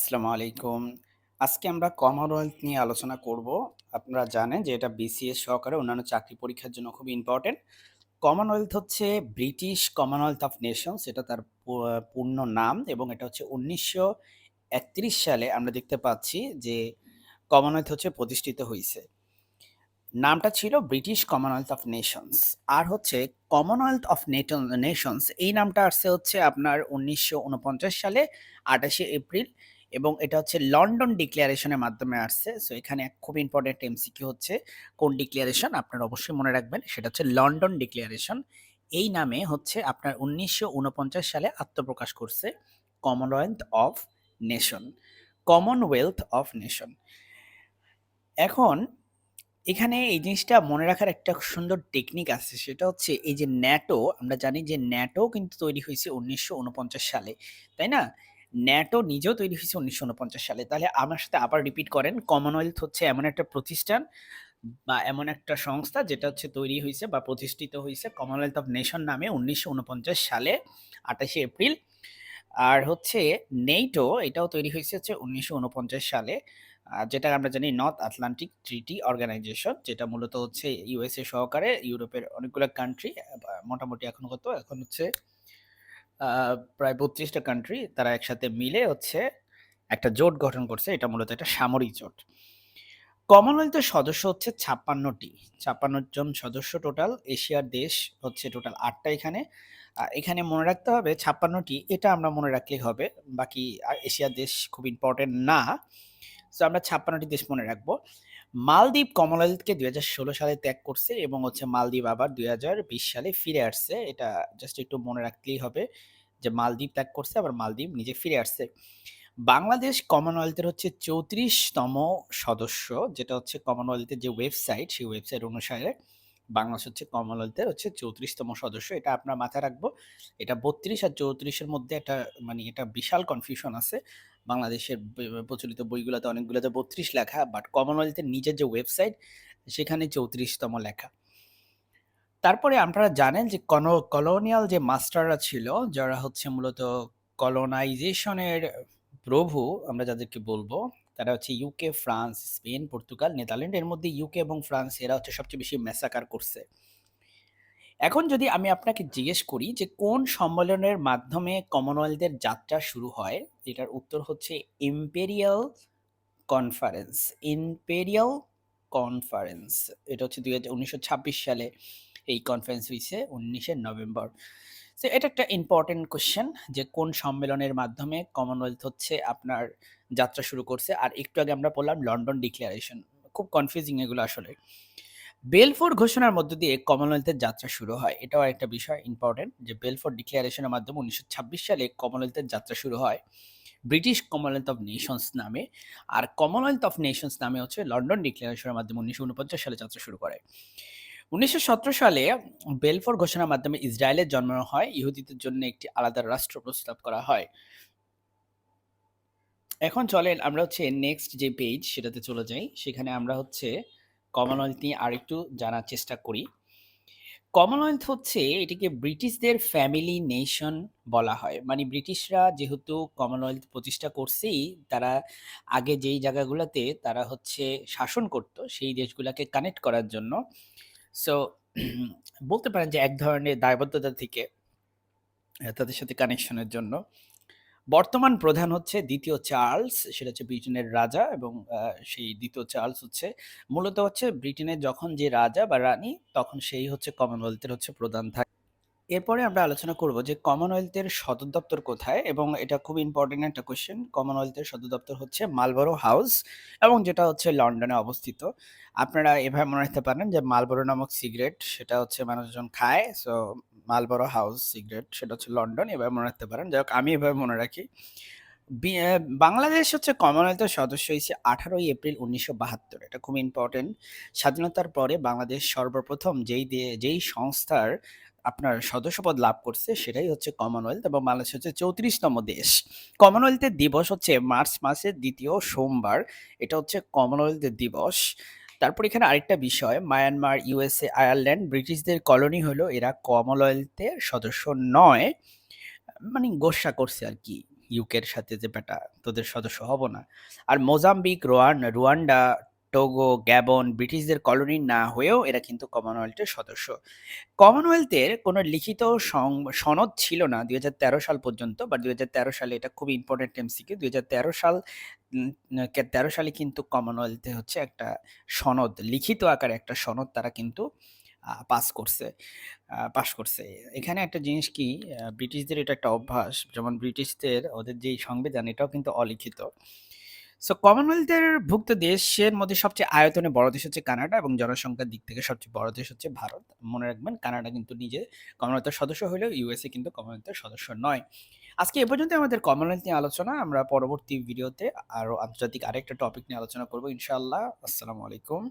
আসসালামু আলাইকুম। আজকে আমরা কমনওয়েলথ নিয়ে আলোচনা করব। আপনারা জানেন যে এটা বিসিএস সহকারে অন্যান্য চাকরি পরীক্ষার জন্য খুবই ইম্পর্টেন্ট। কমনওয়েলথ হচ্ছে ব্রিটিশ কমনওয়েলথ অফ নেশনস, এটা তার পূর্ণ নাম, এবং এটা হচ্ছে ১৯৩১ সালে আমরা দেখতে পাচ্ছি যে কমনওয়েলথ হচ্ছে প্রতিষ্ঠিত হইছে। নামটা ছিল ব্রিটিশ কমনওয়েলথ অফ নেশনস। আর হচ্ছে কমনওয়েলথ অফ নেশনস এই নামটা আসছে হচ্ছে আপনার ১৯৪৯ সালে ২৮শে এপ্রিল, এবং এটা হচ্ছে লন্ডন ডিক্লারেশনের মাধ্যমে আসছে। সো এখানে এক খুব ইম্পর্টেন্ট এমসিকিউ হচ্ছে কোন ডিক্লারেশন, আপনারা অবশ্যই মনে রাখবেন সেটা হচ্ছে লন্ডন ডিক্লারেশন। এই নামে হচ্ছে আপনার ১৯৪৯ সালে আত্মপ্রকাশ করছে Commonwealth of nation, Commonwealth of nation. এখন এখানে এই জিনিসটা মনে রাখার একটা সুন্দর টেকনিক আছে। সেটা হচ্ছে এই যে ন্যাটো, আমরা জানি যে ন্যাটো কিন্তু তৈরি হইছে ১৯৪৯ সালে। তাই না? ন্যাটো নিজেও তৈরি হইছে ১৯৪৯ সালে। তাহলে আমার সাথে আবার রিপিট করেন। কমনওয়েলথ হচ্ছে এমন একটা প্রতিষ্ঠান বা এমন একটা সংস্থা যেটা হচ্ছে তৈরি হইছে বা প্রতিষ্ঠিত হইছে কমনওয়েলথ অফ নেশন নামে ১৯৪৯ সালে ২৮শে এপ্রিল। আর হচ্ছে নেইটো এটাও তৈরি হয়েছে হচ্ছে ১৯৪৯ সালে। যেটা আমরা জানি নর্থ আটলান্টিক ট্রিটি অর্গানাইজেশন, যেটা মূলত হচ্ছে ইউএসএ সহকারে ইউরোপের অনেকগুলো কান্ট্রি, মোটামুটি এখন কত? এখন হচ্ছে আ প্রায় ৩২ টা কান্ট্রি তারা একসাথে মিলে হচ্ছে একটা জোট গঠন করছে। এটা মূলত একটা সামরিক জোট। কমনওয়েলথের সদস্য হচ্ছে ৫৬ টি। ৫৬ জন সদস্য টোটাল। এশিয়ার দেশ হচ্ছে টোটাল ৮ টা এখানে। এখানে মনে রাখতে হবে ৫৬ টি, এটা আমরা মনে রাখলেই হবে। বাকি এশিয়ার দেশ খুব ইম্পোর্টেন্ট না। সো আমরা ৫৬ টি দেশ মনে রাখবো। মালদ্বীপ কমনওয়েলথকে ২০১৬ সালে ত্যাগ করছে, এবং হচ্ছে মালদ্বীপ আবার ২০২০ সালে ফিরে আসছে। এটা জাস্ট একটু মনে রাখলেই হবে যে মালদ্বীপ ত্যাগ করছে, আবার মালদ্বীপ নিজে ফিরে আসছে। বাংলাদেশ কমনওয়েলথের হচ্ছে ৩৪তম সদস্য, যেটা হচ্ছে কমনওয়েলথের যে ওয়েবসাইট, সেই ওয়েবসাইট অনুসারে বাংলাদেশ হচ্ছে কমনওয়েলথের হচ্ছে ৩৪তম সদস্য। এটা আপনার মাথায় রাখবো। এটা ৩২ আর ৩৪ এর মধ্যে একটা, মানে এটা বিশাল কনফিউশন আছে। বাংলাদেশের প্রচলিত বইগুলোতে অনেকগুলোতে ৩২ লেখা, বাট কমনওয়েলথের নিজের যে ওয়েবসাইট সেখানে ৩৪তম লেখা। তারপরে আপনারা জানেন যে কলোনিয়াল যে মাস্টাররা ছিল, যারা হচ্ছে মূলত কলোনাইজেশনের প্রভু আমরা যাদেরকে বলবো, তারা হচ্ছে UK, France, Spain, Portugal, Netherland. এর মধ্যে ইউকে এবং ফ্রান্স এরা হচ্ছে সবচেয়ে বেশি ম্যাসাকার করছে। এখন যদি আমি আপনাকে জিজ্ঞেস করি যে কোন সম্মেলনের মাধ্যমে কমনওয়েলথের যাত্রা শুরু হয়, এটার উত্তর হচ্ছে ইম্পেরিয়াল কনফারেন্স। Imperial conference. এটা হচ্ছে ১৯২৬ সালে এই কনফারেন্স হইছে ১৯শে নভেম্বর। সো এটা একটা ইম্পোর্টেন্ট কোয়েশ্চেন যে কোন সম্মেলনের মাধ্যমে কমনওয়েলথ হচ্ছে আপনার যাত্রা শুরু করছে। আর একটু আগে আমরা বললাম লন্ডন ডিক্লারেশন। খুব কনফিউজিং এগুলো আসলে। বেলফোর ঘোষণার মধ্য দিয়ে কমনওয়েলথের যাত্রা শুরু হয়। এটাও একটা বিষয় ইম্পোর্টেন্ট যে বেলফোর ডিক্লারেশনের মাধ্যমে ১৯২৬ সালে কমনওয়েলথের যাত্রা শুরু হয় ব্রিটিশ কমনওয়েলথ অফ নেশনস নামে। আর কমনওয়েলথ অফ নেশনস নামে হচ্ছে লন্ডন ডিক্লারেশনের মাধ্যমে ১৯৪৯ সালে যাত্রা শুরু করে। ১৯১৭ সালে বেলফোর ঘোষণার মাধ্যমে ইসরায়েলের জন্ম হয়। ইহুদিদের জন্য একটি আলাদা রাষ্ট্র প্রস্তাব করা হয়। এখন চলেন আমরা হচ্ছে নেক্সট যে পেজ সেটাতে চলে যাই। সেখানে আমরা হচ্ছে কমনওয়েলথ নিয়ে আরেকটু জানার চেষ্টা করি। কমনওয়েলথ হচ্ছে এটিকে ব্রিটিশদের ফ্যামিলি নেশন বলা হয়। মানে ব্রিটিশরা যেহেতু কমনওয়েলথ প্রতিষ্ঠা করছেই, তারা আগে যেই জায়গাগুলোতে তারা হচ্ছে শাসন করত, সেই দেশগুলাকে কানেক্ট করার জন্য। সো বলতে পারেন যে এক ধরনের দায়বদ্ধতা থেকে তাদের সাথে কানেকশনের জন্য। বর্তমান প্রধান হচ্ছে ২য় চার্লস, সেটা হচ্ছে ব্রিটেনের রাজা, এবং সেই ২য় চার্লস হচ্ছে মূলত হচ্ছে ব্রিটেনের যখন যে রাজা বা রানী, তখন সেই হচ্ছে কমনওয়েলথের হচ্ছে প্রধান থাকে। এরপরে আমরা আলোচনা করব যে কমনওয়েলথের সদর দপ্তর কোথায়, এবং এটা খুব ইম্পর্টেন্ট একটা কোয়েশ্চেন। কমনওয়েলথের সদর দপ্তর হচ্ছে মালবোরো হাউস, এবং যেটা হচ্ছে লন্ডনে অবস্থিত। আপনারা এভাবে মনে রাখতে পারেন যে মালবোরো নামক সিগারেট সেটা হচ্ছে মানুষজন খায়। সো মালবোরো হাউস সিগারেট সেটা হচ্ছে লন্ডন, এভাবে মনে রাখতে পারেন। যাই হোক, আমি এভাবে মনে রাখি। বাংলাদেশ হচ্ছে কমনওয়েলথের সদস্য হয়েছে ১৮ই এপ্রিল ১৯৭২। এটা খুব ইম্পর্টেন্ট। স্বাধীনতার পরে বাংলাদেশ সর্বপ্রথম যেই সংস্থার আপনার সদস্যপদ লাভ করছে সেটাই হচ্ছে কমনওয়েলথ, এবং বাংলাদেশ হচ্ছে ৩৪তম দেশ। কমনওয়েলথের দিবস হচ্ছে মার্চ মাসের ২য় সোমবার। এটা হচ্ছে কমনওয়েলথের দিবস। তারপর এখানে আরেকটা বিষয়, মায়ানমার, ইউএসএ, আয়ারল্যান্ড ব্রিটিশদের কলোনি হলো, এরা কমনওয়েলথের সদস্য নয়। মানে গোস্বা করছে আরকি। ইউকের সাথে যে বেটা তোদের সদস্য হব না। আর মোজাম্বিক, রুয়ান্ডা, টোগো, গ্যাবন ব্রিটিশদের কলোনি না হয়েও এরা কিন্তু কমনওয়েলথের সদস্য। কমনওয়েলথের কোনো লিখিত সনদ ছিল না ২০১৩ সাল পর্যন্ত, বা ২০১৩ সালে এটা খুবই ইম্পোর্টেন্ট এমসিকিউ। ২০১৩ সাল ১৩ সালে কিন্তু কমনওয়েলথে হচ্ছে একটা সনদ, লিখিত আকারে একটা সনদ তারা কিন্তু পাস করছে। এখানে একটা জিনিস কি, ব্রিটিশদের এটা একটা অভ্যাস, যেমন ব্রিটিশদের ওদের যেই সংবিধান এটাও কিন্তু অলিখিত। সো কমনওয়েলথের ভুক্ত দেশের মধ্যে সবচেয়ে আয়তনে বড় দেশ হচ্ছে কানাডা এবং জনসংখ্যার দিক থেকে সবচেয়ে বড় দেশ হচ্ছে ভারত। মনে রাখবেন কানাডা কিন্তু নিজে কমনওয়েলথের সদস্য হলেও ইউএসএ কিন্তু কমনওয়েলথের সদস্য নয়। আজকে এ পর্যন্ত আমাদের কমনওয়েলথ নিয়ে আলোচনা। আমরা পরবর্তী ভিডিওতে আরো আন্তর্জাতিক আরেকটা টপিক নিয়ে আলোচনা করব ইনশাআল্লাহ। আসসালামু আলাইকুম।